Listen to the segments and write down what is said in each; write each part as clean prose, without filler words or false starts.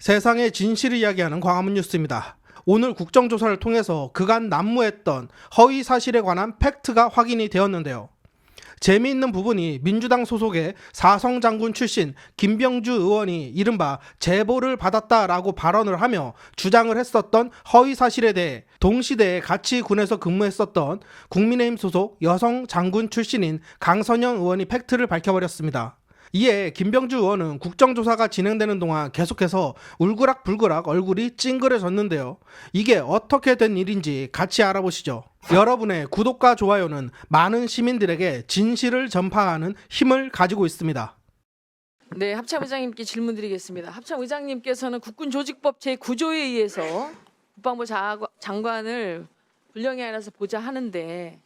세상의 진실을 이야기하는 광화문 뉴스입니다. 오늘 국정조사를 통해서 그간 난무했던 허위 사실에 관한 팩트가 확인이 되었는데요. 재미있는 부분이 민주당 소속의 사성장군 출신 김병주 의원이 이른바 제보를 받았다라고 발언을 하며 주장을 했었던 허위 사실에 대해 동시대에 같이 군에서 근무했었던 국민의힘 소속 여성 장군 출신인 강선영 의원이 팩트를 밝혀버렸습니다. 이에 김병주 의원은 국정조사가 진행되는 동안 계속해서 울그락불그락 얼굴이 찡그려졌는데요. 이게 어떻게 된 일인지 같이 알아보시죠. 여러분의 구독과 좋아요는 많은 시민들에게 진실을 전파하는 힘을 가지고 있습니다. 네, 합참 의장님께 질문 드리겠습니다. 합참 의장님께서는 국군조직법 제9조에 의해서 국방부 장관을 불령에 안에서 보좌 하는데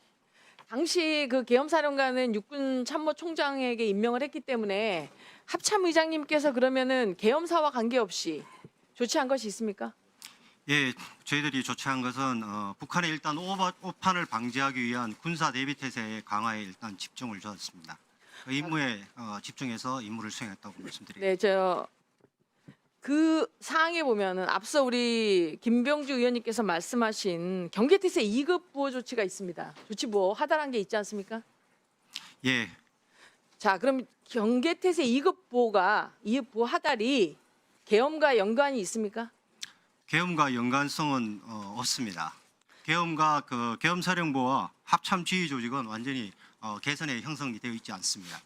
당시 그 계엄사령관은 육군 참모총장에게 임명을 했기 때문에 합참 의장님께서 그러면은 계엄사와 관계없이 조치한 것이 있습니까? 예, 저희들이 조치한 것은 북한의 일단 오판을 방지하기 위한 군사 대비 태세 강화에 일단 집중을 주었습니다. 그 임무에 집중해서 임무를 수행했다고 말씀드립니다. 네, 그 사항에 보면은 앞서 우리 김병주 의원님께서 말씀하신 경계태세 2급 보호 조치가 있습니다. 조치 보호 하달한 게 있지 않습니까? 예, 자, 그럼 경계태세 2급 보호 하달이 계엄과 연관이 있습니까? 계엄과 연관성은 없습니다. 계엄과 그 계엄사령부와 합참지휘 조직은 완전히 개선에 형성이 되어 있지 않습니다.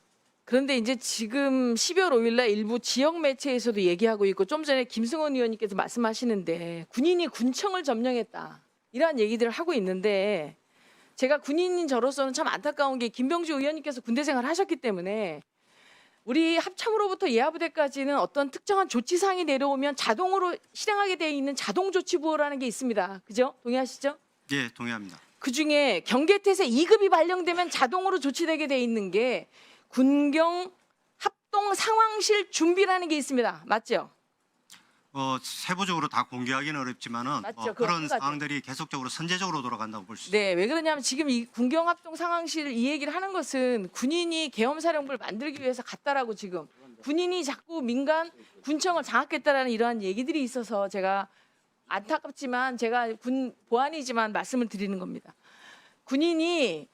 그런데 이제 지금 12월 5일 날 일부 지역 매체에서도 얘기하고 있고 좀 전에 김승원 의원님께서 말씀하시는데 군인이 군청을 점령했다. 이러한 얘기들을 하고 있는데 제가 군인인 저로서는 참 안타까운 게 김병주 의원님께서 군대 생활을 하셨기 때문에 우리 합참으로부터 예하부대까지는 어떤 특정한 조치사항이 내려오면 자동으로 실행하게 되어 있는 자동조치부호라는 게 있습니다. 그죠? 동의하시죠? 예, 동의합니다. 그중에 경계태세 2급이 발령되면 자동으로 조치되게 되어 있는 게 군경 합동 상황실 준비라는 게 있습니다. 맞죠? 세부적으로 다 공개하기는 어렵지만은 맞죠, 그런 상황들이 계속적으로 선제적으로 돌아간다고 볼 수 있습니다. 네, 왜 그러냐면 지금 이 군경 합동 상황실 이 얘기를 하는 것은 군인이 계엄사령부를 만들기 위해서 갔다라고 지금 군인이 자꾸 민간 군청을 장악했다라는 이러한 얘기들이 있어서 제가 안타깝지만 제가 군 보안이지만 말씀을 드리는 겁니다. 군인이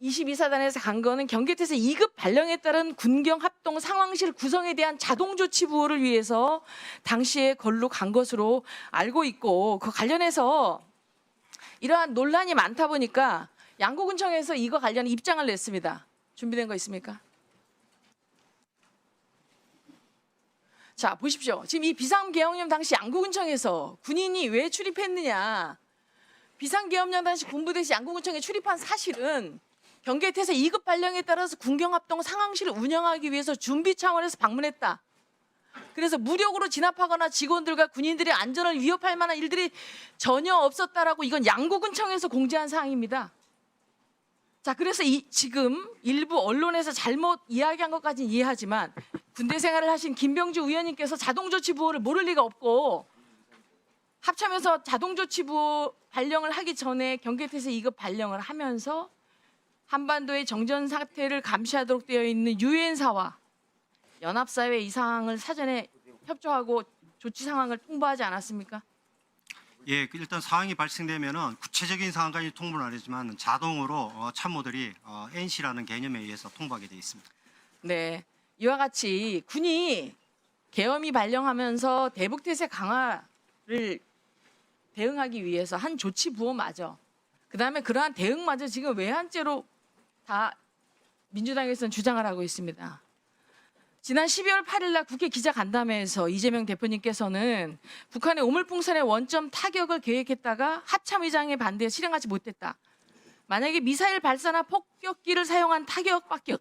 22사단에서 간 거는 경계태세 2급 발령에 따른 군경 합동 상황실 구성에 대한 자동조치 부호를 위해서 당시에 걸로 간 것으로 알고 있고 그 관련해서 이러한 논란이 많다 보니까 양구군청에서 이거 관련 입장을 냈습니다. 준비된 거 있습니까? 자, 보십시오. 지금 이 비상계엄령 당시 양구군청에서 군인이 왜 출입했느냐. 비상계엄령 당시 군부대시 양구군청에 출입한 사실은 경계태세 2급 발령에 따라서 군경합동 상황실을 운영하기 위해서 준비 차원에서 방문했다. 그래서 무력으로 진압하거나 직원들과 군인들의 안전을 위협할 만한 일들이 전혀 없었다라고 이건 양구군청에서 공지한 사항입니다. 자, 그래서 지금 일부 언론에서 잘못 이야기한 것까지는 이해하지만 군대 생활을 하신 김병주 의원님께서 자동조치부호를 모를 리가 없고 합참에서 자동조치부호 발령을 하기 전에 경계태세 2급 발령을 하면서 한반도의 정전 사태를 감시하도록 되어 있는 유엔사와 연합사회 이 사항을 사전에 협조하고 조치 상황을 통보하지 않았습니까? 예, 일단 상황이 발생되면은 구체적인 상황까지 통보는 안 하지만 자동으로 참모들이 NC라는 개념에 의해서 통보하게 되어 있습니다. 네, 이와 같이 군이 계엄이 발령하면서 대북태세 강화를 대응하기 위해서 한 조치 부호마저 그다음에 그러한 대응마저 지금 외환죄로 다 민주당에서는 주장을 하고 있습니다. 지난 12월 8일 날 국회 기자간담회에서 이재명 대표님께서는 북한의 오물풍선의 원점 타격을 계획했다가 합참의장의 반대에 실행하지 못했다. 만약에 미사일 발사나 폭격기를 사용한 타격밖에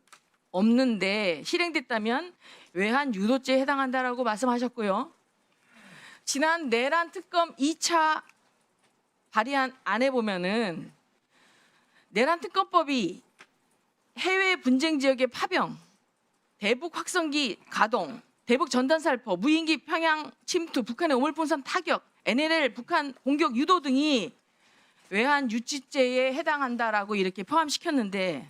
없는데 실행됐다면 외환 유도죄에 해당한다라고 말씀하셨고요. 지난 내란 특검 2차 발의안 안에 보면은 내란 특검법이 해외 분쟁 지역의 파병, 대북 확성기 가동, 대북 전단살포, 무인기 평양 침투, 북한의 오물풍선 타격, NLL 북한 공격 유도 등이 외환 유치죄에 해당한다라고 이렇게 포함시켰는데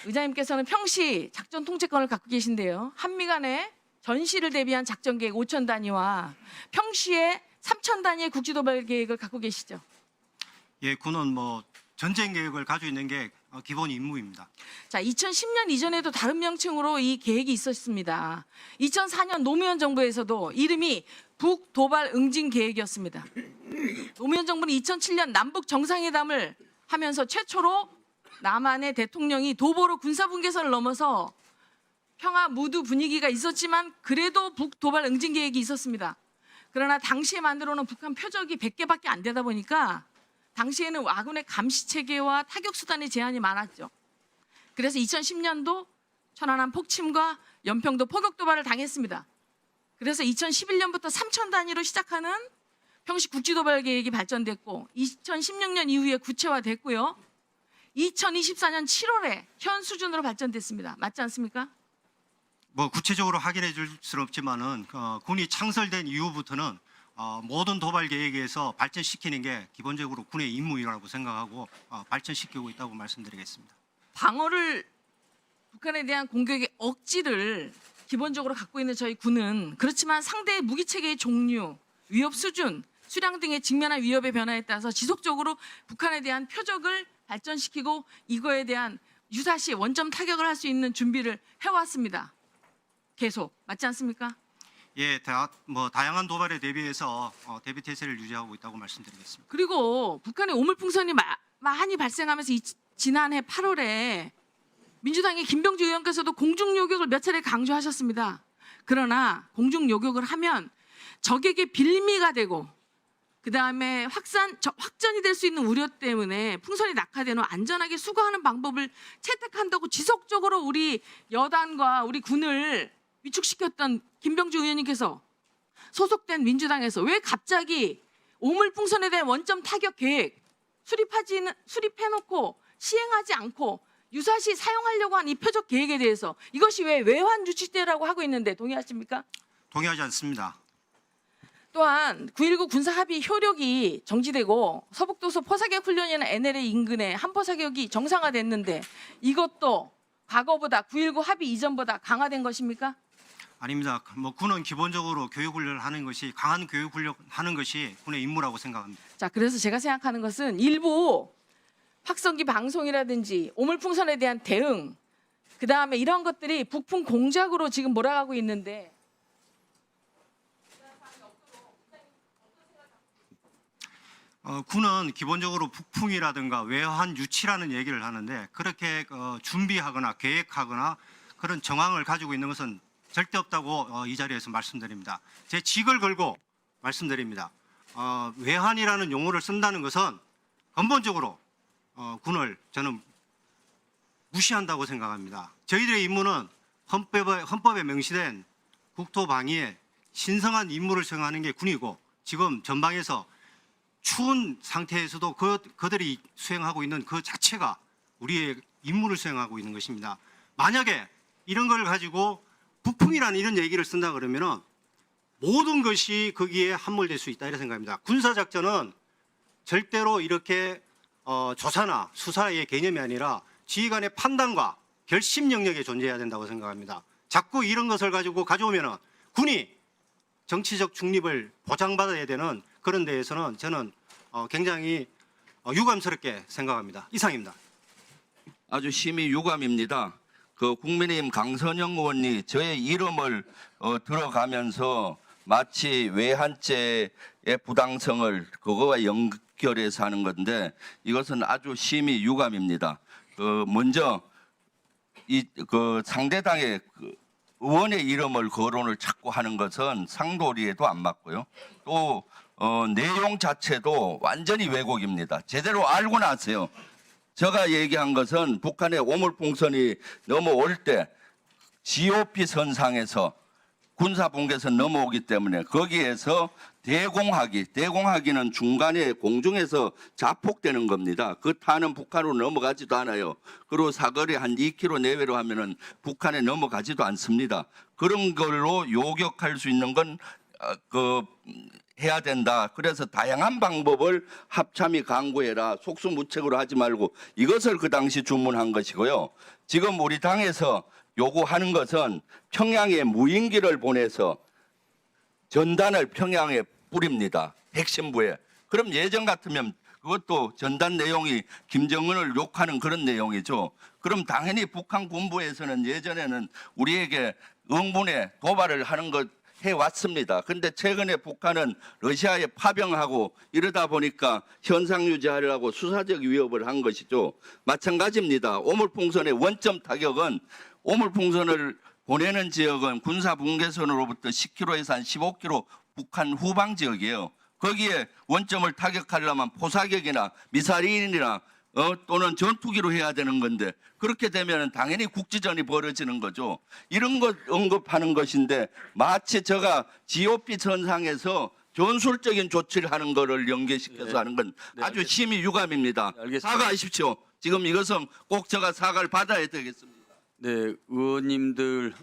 의장님께서는 평시 작전 통제권을 갖고 계신데요. 한미 간에 전시를 대비한 작전 계획 5천 단위와 평시에 3천 단위의 국지 도발 계획을 갖고 계시죠? 예, 군은 뭐 전쟁 계획을 가지고 있는 게 기본 임무입니다. 자, 2010년 이전에도 다른 명칭으로 이 계획이 있었습니다. 2004년 노무현 정부에서도 이름이 북도발 응징 계획이었습니다. 노무현 정부는 2007년 남북 정상회담을 하면서 최초로 남한의 대통령이 도보로 군사분계선을 넘어서 평화 무드 분위기가 있었지만 그래도 북도발 응징 계획이 있었습니다. 그러나 당시에 만들어 놓은 북한 표적이 100개밖에 안 되다 보니까 당시에는 아군의 감시 체계와 타격 수단의 제한이 많았죠. 그래서 2010년도 천안함 폭침과 연평도 포격 도발을 당했습니다. 그래서 2011년부터 3천 단위로 시작하는 평시 국지 도발 계획이 발전됐고 2016년 이후에 구체화됐고요. 2024년 7월에 현 수준으로 발전됐습니다. 맞지 않습니까? 뭐 구체적으로 확인해 줄 수는 없지만은 군이 창설된 이후부터는 모든 도발 계획에서 발전시키는 게 기본적으로 군의 임무라고 생각하고 발전시키고 있다고 말씀드리겠습니다. 방어를 북한에 대한 공격의 억지를 기본적으로 갖고 있는 저희 군은 그렇지만 상대의 무기 체계의 종류, 위협 수준, 수량 등의 직면한 위협의 변화에 따라서 지속적으로 북한에 대한 표적을 발전시키고 이거에 대한 유사시 원점 타격을 할 수 있는 준비를 해왔습니다. 계속 맞지 않습니까? 예, 다양한 도발에 대비해서 대비 태세를 유지하고 있다고 말씀드리겠습니다. 그리고 북한의 오물풍선이 많이 발생하면서 지난해 8월에 민주당의 김병주 의원께서도 공중요격을 몇 차례 강조하셨습니다. 그러나 공중요격을 하면 적에게 빌미가 되고 그다음에 확전이 될 수 있는 우려 때문에 풍선이 낙하된 후 안전하게 수거하는 방법을 채택한다고 지속적으로 우리 여당과 우리 군을 위축시켰던 김병주 의원님께서 소속된 민주당에서 왜 갑자기 오물풍선에 대한 원점 타격 계획 수립해놓고 시행하지 않고 유사시 사용하려고 한 이 표적 계획에 대해서 이것이 왜 외환 유치대라고 하고 있는데 동의하십니까? 동의하지 않습니다. 또한 9.19 군사합의 효력이 정지되고 서북도서 포사격 훈련이나 NLA 인근에 한포사격이 정상화됐는데 이것도 과거보다 9.19 합의 이전보다 강화된 것입니까? 아닙니다. 뭐 군은 기본적으로 교육 훈련을 하는 것이 강한 교육 훈련 하는 것이 군의 임무라고 생각합니다. 자, 그래서 제가 생각하는 것은 일부 확성기 방송이라든지 오물풍선에 대한 대응, 그 다음에 이런 것들이 북풍 공작으로 지금 몰아가고 있는데 군은 기본적으로 북풍이라든가 외환 유치라는 얘기를 하는데 그렇게 준비하거나 계획하거나 그런 정황을 가지고 있는 것은 절대 없다고 이 자리에서 말씀드립니다. 제 직을 걸고 말씀드립니다. 외환이라는 용어를 쓴다는 것은 근본적으로 군을 저는 무시한다고 생각합니다. 저희들의 임무는 헌법에 명시된 국토 방위에 신성한 임무를 수행하는 게 군이고 지금 전방에서 추운 상태에서도 그들이 수행하고 있는 그 자체가 우리의 임무를 수행하고 있는 것입니다. 만약에 이런 걸 가지고 북풍이라는 이런 얘기를 쓴다 그러면은 모든 것이 거기에 함몰될 수 있다 이렇게 생각합니다. 군사작전은 절대로 이렇게 조사나 수사의 개념이 아니라 지휘관의 판단과 결심 영역에 존재해야 된다고 생각합니다. 자꾸 이런 것을 가지고 가져오면은 군이 정치적 중립을 보장받아야 되는 그런 데에서는 저는 굉장히 유감스럽게 생각합니다. 이상입니다. 아주 심히 유감입니다. 그 국민의힘 강선영 의원이 저의 이름을 들어가면서 마치 외환죄의 부당성을 그거와 연결해서 하는 건데 이것은 아주 심히 유감입니다. 먼저 그 상대당의 의원의 이름을 거론을 자꾸 하는 것은 상도리에도 안 맞고요. 또 내용 자체도 완전히 왜곡입니다. 제대로 알고 나세요. 제가 얘기한 것은 북한의 오물풍선이 넘어올 때 GOP 선상에서 군사분계선 넘어오기 때문에 거기에서 대공하기는 중간에 공중에서 자폭되는 겁니다. 그 타는 북한으로 넘어가지도 않아요. 그리고 사거리 한 2km 내외로 하면은 북한에 넘어가지도 않습니다. 그런 걸로 요격할 수 있는 건 해야 된다. 그래서 다양한 방법을 합참이 강구해라. 속수무책으로 하지 말고 이것을 그 당시 주문한 것이고요. 지금 우리 당에서 요구하는 것은 평양에 무인기를 보내서 전단을 평양에 뿌립니다. 핵심부에. 그럼 예전 같으면 그것도 전단 내용이 김정은을 욕하는 그런 내용이죠. 그럼 당연히 북한 군부에서는 예전에는 우리에게 응분에 도발을 하는 것 해왔습니다. 근데 최근에 북한은 러시아에 파병하고 이러다 보니까 현상 유지하려고 수사적 위협을 한 것이죠. 마찬가지입니다. 오물풍선의 원점 타격은 오물풍선을 보내는 지역은 군사 분계선으로부터 10km에서 한 15km 북한 후방 지역이에요. 거기에 원점을 타격하려면 포사격이나 미사일이나 또는 전투기로 해야 되는 건데 그렇게 되면 당연히 국지전이 벌어지는 거죠. 이런 것 언급하는 것인데 마치 제가 GOP 선상에서 전술적인 조치를 하는 것을 연계시켜서 하는 건 아주 심히 유감입니다. 알겠습니다. 사과하십시오. 지금 이것은 꼭 제가 사과를 받아야 되겠습니다. 네, 의원님들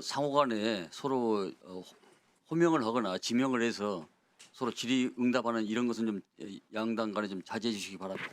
상호간에 서로 호명을 하거나 지명을 해서 서로 질의응답하는 이런 것은 좀 양당 간에 좀 자제해 주시기 바랍니다.